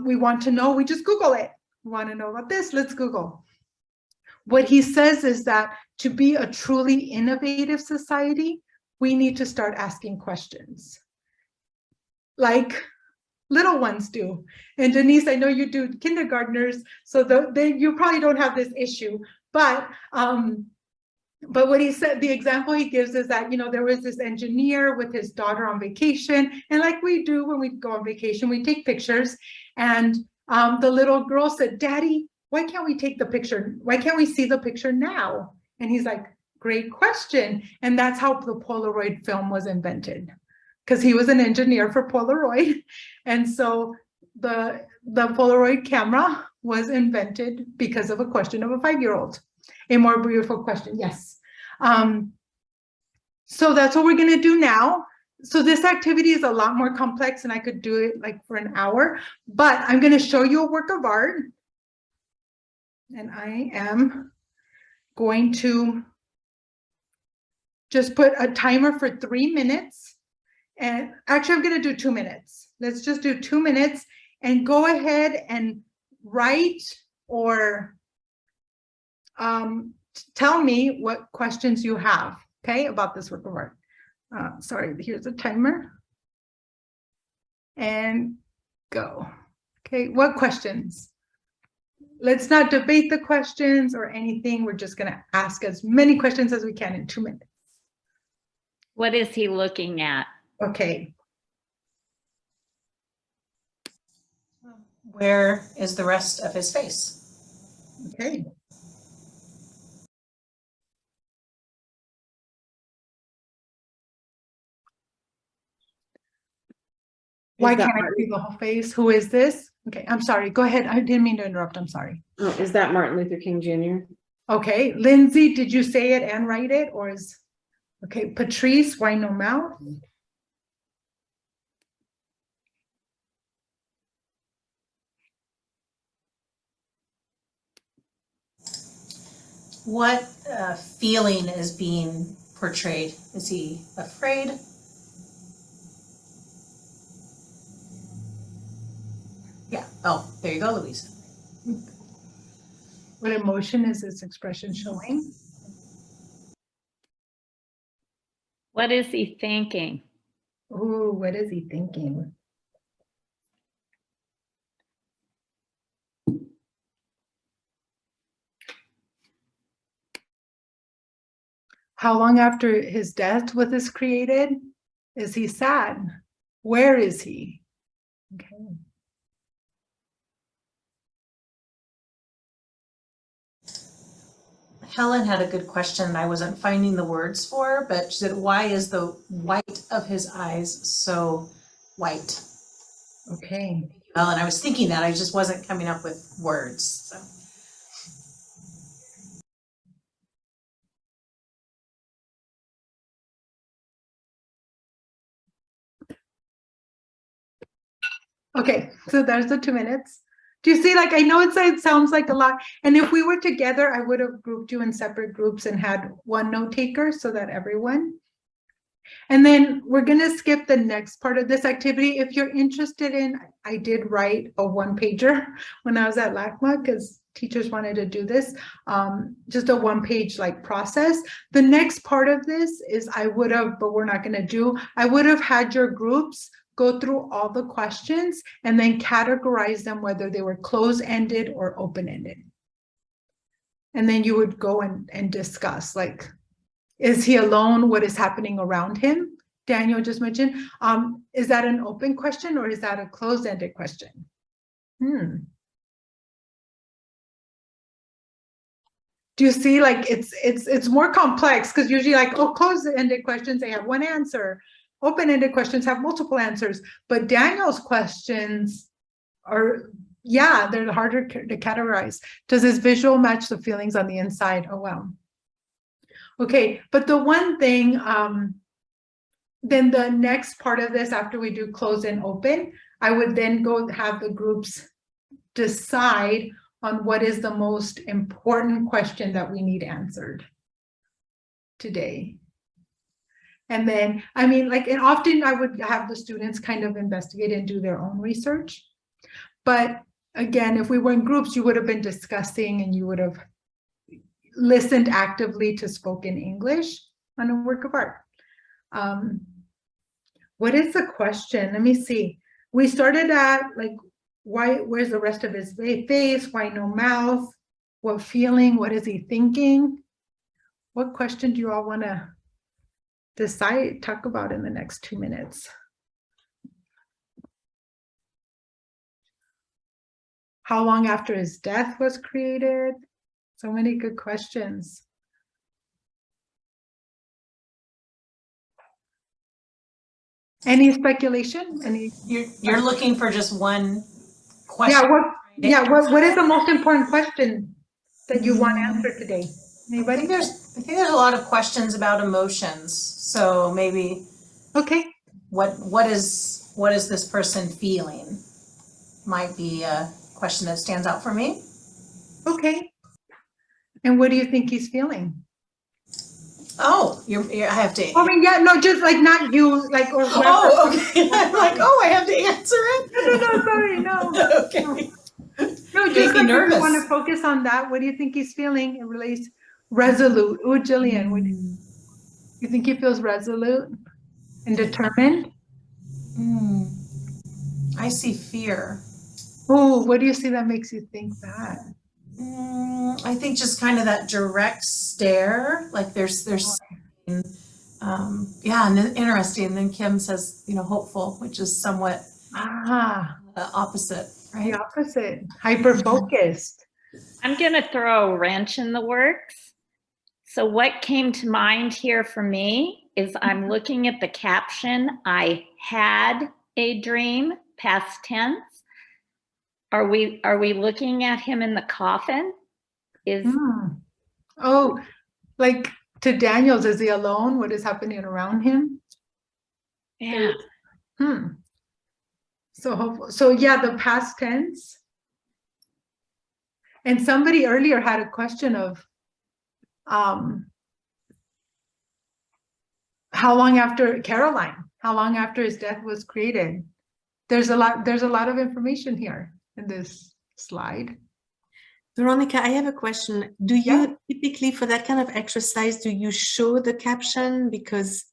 we want to know, we just Google it. We want to know about this, let's Google. What he says is that to be a truly innovative society, we need to start asking questions. Like little ones do. And Denise, I know you do kindergartners, so you probably don't have this issue, but what he said, the example he gives is that, you know, there was this engineer with his daughter on vacation, and like we do when we go on vacation, we take pictures, and the little girl said, Daddy, why can't we take the picture? Why can't we see the picture now? And he's like, great question. And that's how the Polaroid film was invented, because he was an engineer for Polaroid. And so the Polaroid camera was invented because of a question of a 5-year-old. A more beautiful question, yes. So that's what we're gonna do now. So this activity is a lot more complex and I could do it like for an hour, but I'm gonna show you a work of art. And I am going to just put a timer for 3 minutes. And actually, I'm going to do 2 minutes. Let's just do 2 minutes and go ahead and write or tell me what questions you have, okay, about this work of art. Sorry, here's a timer. And go. Okay, what questions? Let's not debate the questions or anything. We're just going to ask as many questions as we can in 2 minutes. What is he looking at? Okay. Where is the rest of his face? Okay. Why can't I see the whole face? Who is this? Okay, I'm sorry. Go ahead. I didn't mean to interrupt. I'm sorry. Oh, is that Martin Luther King Jr.? Okay, Lindsay, did you say it and write it, or is okay? Patrice, why no mouth? What feeling is being portrayed? Is he afraid? Yeah. Oh, there you go, Louise. What emotion is this expression showing? What is he thinking? Ooh, what is he thinking? How long after his death was this created? Is he sad? Where is he? Okay. Helen had a good question I wasn't finding the words for, but she said, why is the white of his eyes so white? Okay. Helen, I was thinking that, I just wasn't coming up with words, so. Okay, so there's the 2 minutes. Do you see, like, I know it sounds like a lot. And if we were together, I would have grouped you in separate groups and had one note taker so that everyone. And then we're gonna skip the next part of this activity. If you're interested in, I did write a 1-pager when I was at LACMA because teachers wanted to do this, just a 1-page like process. The next part of this is I would have, but we're not gonna do, I would have had your groups go through all the questions and then categorize them whether they were close-ended or open-ended. And then you would go and discuss, like, is he alone? What is happening around him? Daniel just mentioned, is that an open question or is that a closed-ended question? Do you see, like, it's more complex because usually, like, oh, closed-ended questions, they have one answer. Open-ended questions have multiple answers, but Daniel's questions are, yeah, they're harder to categorize. Does his visual match the feelings on the inside? Oh, wow. Okay, but the one thing, then the next part of this, after we do close and open, I would then go have the groups decide on what is the most important question that we need answered today. And then, I mean, like, and often I would have the students kind of investigate and do their own research. But again, if we were in groups, you would have been discussing and you would have listened actively to spoken English on a work of art. What is the question? Let me see. We started at, like, why, where's the rest of his face? Why no mouth? What feeling? What is he thinking? What question do you all want to talk about in the next 2 minutes? How long after his death was created? So many good questions. Any speculation? Any? You're looking for just one question? Yeah, what is the most important question that you want answered today? Anybody? I think there's a lot of questions about emotions. So maybe, Okay. what is this person feeling? Might be a question that stands out for me. Okay. And what do you think he's feeling? Oh, I have to. I mean, yeah, no, just like not you, like, or whoever. Oh, okay. I'm like, oh, I have to answer it. No, sorry, no. Okay. No, Make just me like if nervous. you want to focus on that. What do you think he's feeling? It relates resolute. Oh, Jillian, what do you think he feels resolute and determined? I see fear. Oh, what do you see that makes you think that? I think just kind of that direct stare, like there's yeah, and then interesting. And then Kim says, hopeful, which is somewhat opposite, right? The opposite, hyper-focused. I'm going to throw a wrench in the works. So what came to mind here for me is I'm looking at the caption, I had a dream, past tense. Are we looking at him in the coffin? Oh, like to Daniel's, is he alone? What is happening around him? Yeah. So yeah, the past tense. And somebody earlier had a question of how long after Caroline, how long after his death was created? There's a lot of information here in this slide. Veronica, I have a question. Do you typically, for that kind of exercise, do you show the caption because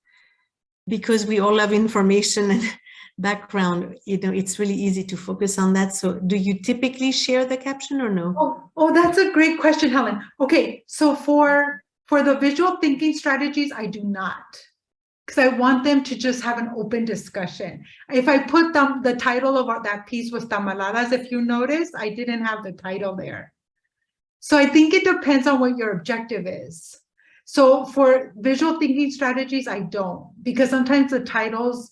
we all have information and background, it's really easy to focus on that. So do you typically share the caption or no? Oh, that's a great question, Helen. Okay, so for For the visual thinking strategies, I do not. Because I want them to just have an open discussion. If I put the title of that piece was Tamaladas, if you notice, I didn't have the title there. So I think it depends on what your objective is. So for visual thinking strategies, I don't, because sometimes the titles,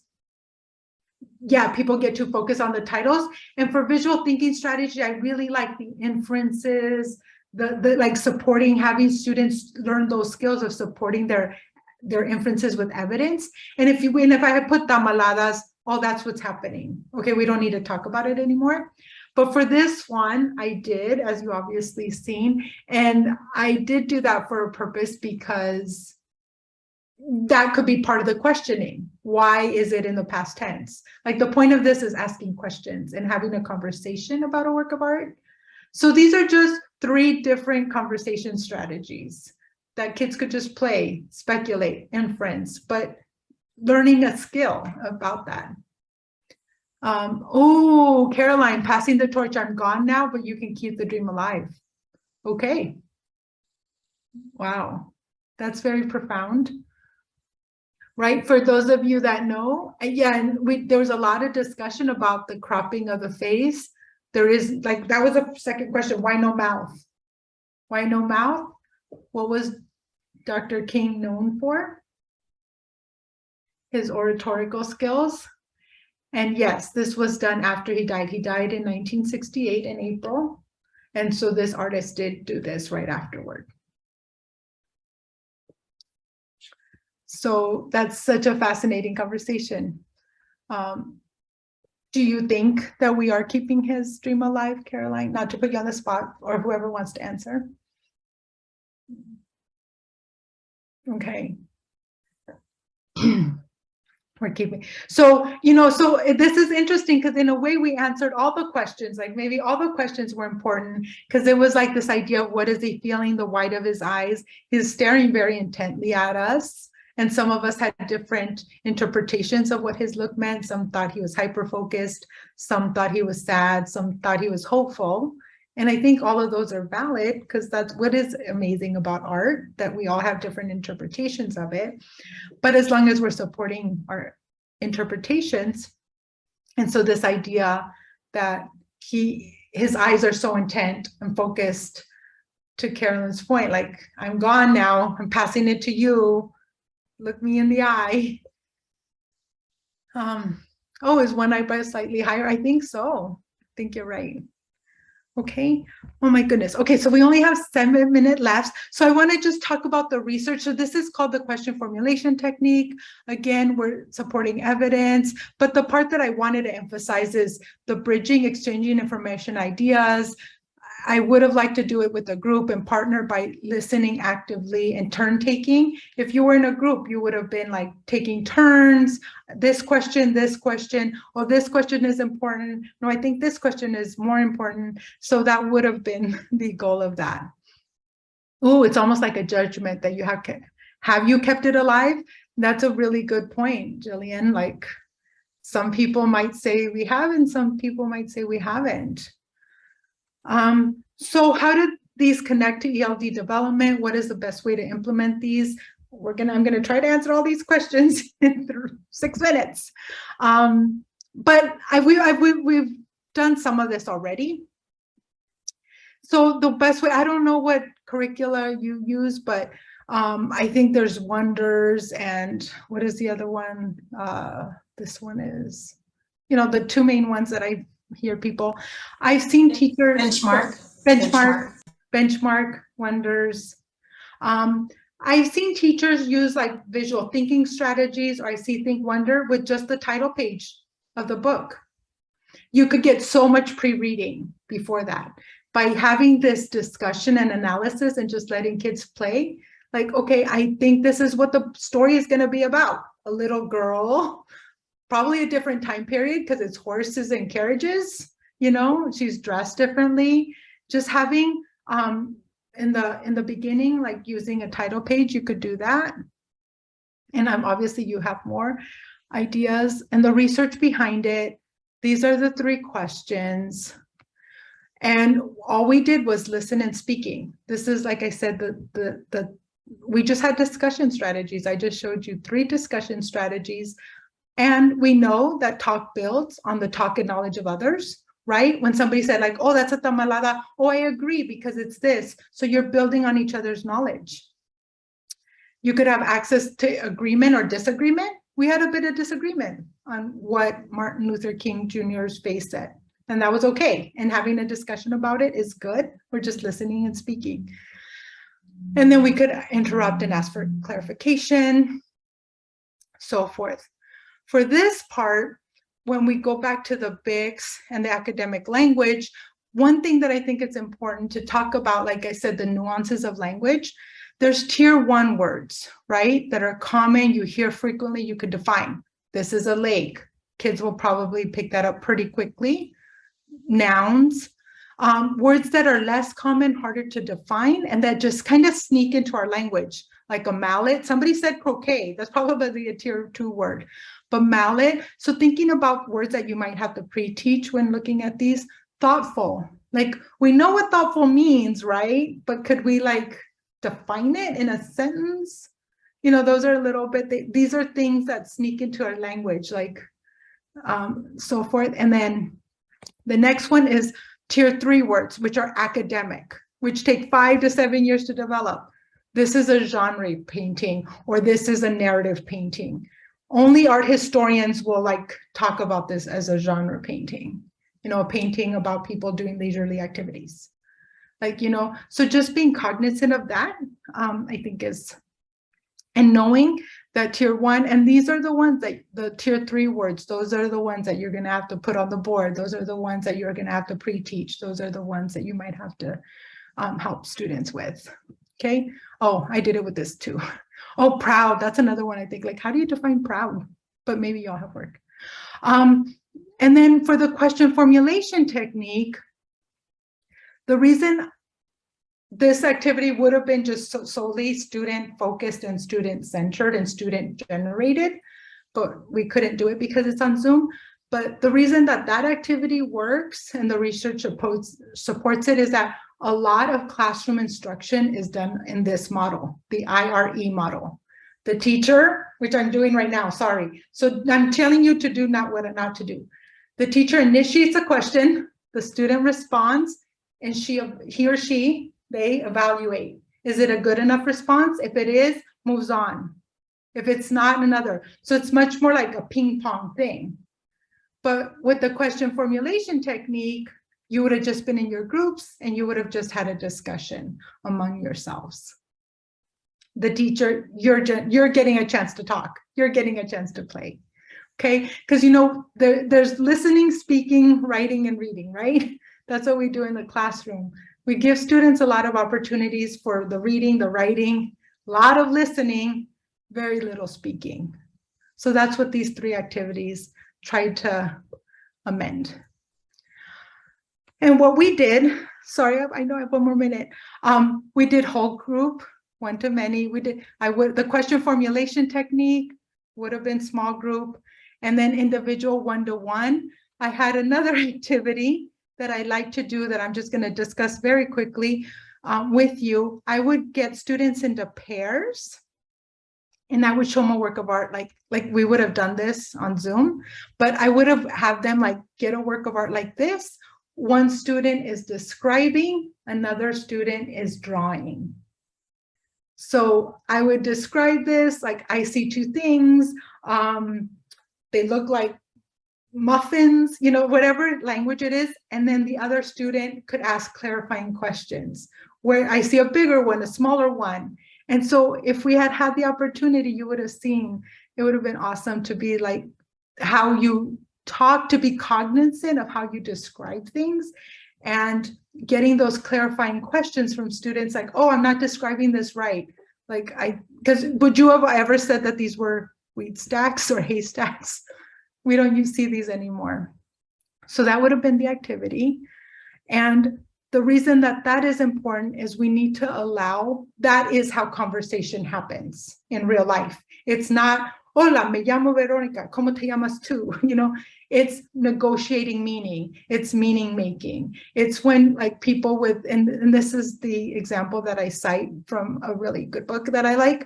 yeah, people get too focused on the titles. And for visual thinking strategy, I really like the inferences, the like supporting, having students learn those skills of supporting their inferences with evidence. And if I had put Tamaladas, oh, that's what's happening. Okay, we don't need to talk about it anymore. But for this one, I did, as you obviously seen, and I did do that for a purpose because that could be part of the questioning. Why is it in the past tense? Like the point of this is asking questions and having a conversation about a work of art. So these are just 3 different conversation strategies that kids could just play, speculate, inference, but learning a skill about that. Oh, Caroline, passing the torch. I'm gone now, but you can keep the dream alive. Okay. Wow, that's very profound. Right, for those of you that know, yeah, and there was a lot of discussion about the cropping of the face. There is, like, that was a second question, why no mouth? Why no mouth? What was Dr. King known for? His oratorical skills. And yes, this was done after he died. He died in 1968 in April. And so this artist did do this right afterward. So that's such a fascinating conversation. Do you think that we are keeping his dream alive, Caroline? Not to put you on the spot, or whoever wants to answer. Okay. We're keeping. So, you know, so this is interesting because in a way we answered all the questions, like maybe all the questions were important because it was like this idea of what is he feeling, the white of his eyes. He's staring very intently at us. And some of us had different interpretations of what his look meant. Some thought he was hyper-focused. Some thought he was sad. Some thought he was hopeful. And I think all of those are valid because that's what is amazing about art, that we all have different interpretations of it. But as long as we're supporting our interpretations, and so this idea that his eyes are so intent and focused, to Carolyn's point, like, I'm gone now, I'm passing it to you, look me in the eye. Oh, is one eyebrow slightly higher? I think so. I think you're right. Okay. Oh my goodness. Okay, so we only have 7 minutes left. So I want to just talk about the research. So this is called the question formulation technique. Again, we're supporting evidence, but the part that I wanted to emphasize is the bridging, exchanging information, ideas. I would have liked to do it with a group and partner by listening actively and turn taking. If you were in a group, you would have been like taking turns. This question, oh, this question is important. No, I think this question is more important. So that would have been the goal of that. Oh, it's almost like a judgment that you have you kept it alive? That's a really good point, Jillian. Like, some people might say we have, and some people might say we haven't. So how did these connect to ELD development? What is the best way to implement these? I'm gonna try to answer all these questions in 6 minutes. But we've done some of this already. So the best way, I don't know what curricula you use, but I think there's Wonders, and what is the other one? This one is, you know, the 2 main ones that I hear people. I've seen teachers benchmark, Wonders. I've seen teachers use like visual thinking strategies, or I see Think Wonder with just the title page of the book. You could get so much pre-reading before that by having this discussion and analysis and just letting kids play. Like, okay, I think this is what the story is going to be about. A little girl, probably a different time period because it's horses and carriages, you know, she's dressed differently. Just having in the beginning, like using a title page, you could do that. And obviously you have more ideas and the research behind it. These are the 3 questions. And all we did was listen and speaking. This is, like I said, the we just had discussion strategies. I just showed you 3 discussion strategies. And we know that talk builds on the talk and knowledge of others, right? When somebody said like, oh, that's a tamalada. Oh, I agree because it's this. So you're building on each other's knowledge. You could have access to agreement or disagreement. We had a bit of disagreement on what Martin Luther King Jr.'s face said. And that was okay. And having a discussion about it is good. We're just listening and speaking. And then we could interrupt and ask for clarification, so forth. For this part, when we go back to the BICS and the academic language, one thing that I think it's important to talk about, like I said, the nuances of language, there's tier 1 words, right? That are common, you hear frequently, you could define. This is a lake. Kids will probably pick that up pretty quickly. Nouns, words that are less common, harder to define, and that just kind of sneak into our language, like a mallet. Somebody said croquet, that's probably a tier 2 word, but mallet. So thinking about words that you might have to pre-teach when looking at these, thoughtful, like we know what thoughtful means, right? But could we like define it in a sentence? You know, those are a little bit, these are things that sneak into our language, like so forth. And then the next one is tier 3 words, which are academic, which take 5 to 7 years to develop. This is a genre painting, or this is a narrative painting. Only art historians will like talk about this as a genre painting, you know, a painting about people doing leisurely activities. Like, you know, so just being cognizant of that, I think is, and knowing that tier 1, and these are the ones that the tier 3 words, those are the ones that you're going to have to put on the board. Those are the ones that you're going to have to pre-teach. Those are the ones that you might have to help students with. Okay. Oh, I did it with this too. Oh, proud. That's another one. I think like, how do you define proud? But maybe y'all have work. And then for the question formulation technique, the reason this activity would have been just solely student focused and student centered and student generated, but we couldn't do it because it's on Zoom. But the reason that that activity works and the research supports it is that a lot of classroom instruction is done in this model, the IRE model. The teacher, which I'm doing right now, sorry. So I'm telling you to do not what not to do. The teacher initiates a question, the student responds, and he or she, they evaluate. Is it a good enough response? If it is, moves on. If it's not, another. So it's much more like a ping pong thing. But with the question formulation technique, you would have just been in your groups and you would have just had a discussion among yourselves. The teacher, you're getting a chance to talk. You're getting a chance to play. Okay, because you know, there's listening, speaking, writing, and reading, right? That's what we do in the classroom. We give students a lot of opportunities for the reading, the writing, a lot of listening, very little speaking. So that's what these 3 activities tried to amend. And what we did, sorry, I know I have 1 more minute. We did whole group, 1 to many. We did, the question formulation technique would have been small group, and then individual 1-to-1. I had another activity that I like to do that I'm just going to discuss very quickly with you. I would get students into pairs, and I would show them a work of art, like we would have done this on Zoom, but I would have them like get a work of art like this. One student is describing, another student is drawing. So I would describe this, like I see 2 things. They look like muffins, you know, whatever language it is. And then the other student could ask clarifying questions where I see a bigger one, a smaller one. And so if we had had the opportunity, you would have seen, it would have been awesome to be like how you talk, to be cognizant of how you describe things and getting those clarifying questions from students like, oh, I'm not describing this right. Like because would you have ever said that these were weed stacks or haystacks? We don't see these anymore. So that would have been the activity. And the reason that that is important is we need to allow, that is how conversation happens in real life. It's not, Hola, me llamo Veronica. ¿Cómo te llamas tú? You know, it's negotiating meaning. It's meaning making. It's when like people with, and this is the example that I cite from a really good book that I like,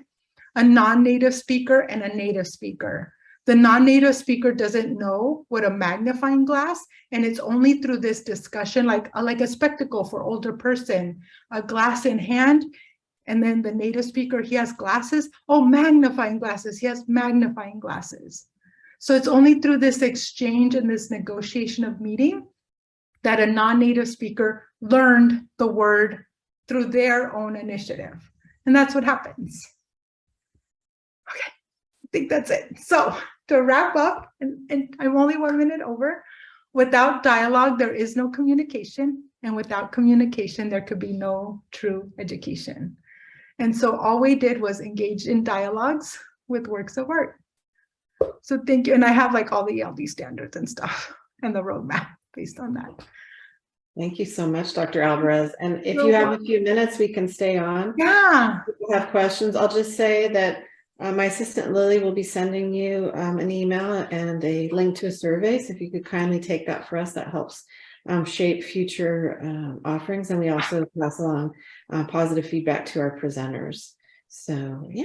a non-native speaker and a native speaker. The non-native speaker doesn't know what a magnifying glass, and it's only through this discussion, like a spectacle for older person, a glass in hand, and then the native speaker, he has glasses. Oh, magnifying glasses. He has magnifying glasses. So it's only through this exchange and this negotiation of meaning that a non-native speaker learned the word through their own initiative. And that's what happens. Okay, I think that's it. So to wrap up, and I'm only 1 minute over, without dialogue, there is no communication. And without communication, there could be no true education. And so all we did was engage in dialogues with works of art. So thank you. And I have like all the ELD standards and stuff and the roadmap based on that. Thank you so much, Dr. Alvarez. And if You're you have a welcome. few minutes, we can stay on. Yeah. If you have questions, I'll just say that my assistant Lily will be sending you an email and a link to a survey. So if you could kindly take that for us, that helps shape future offerings. And we also pass along positive feedback to our presenters. So yeah.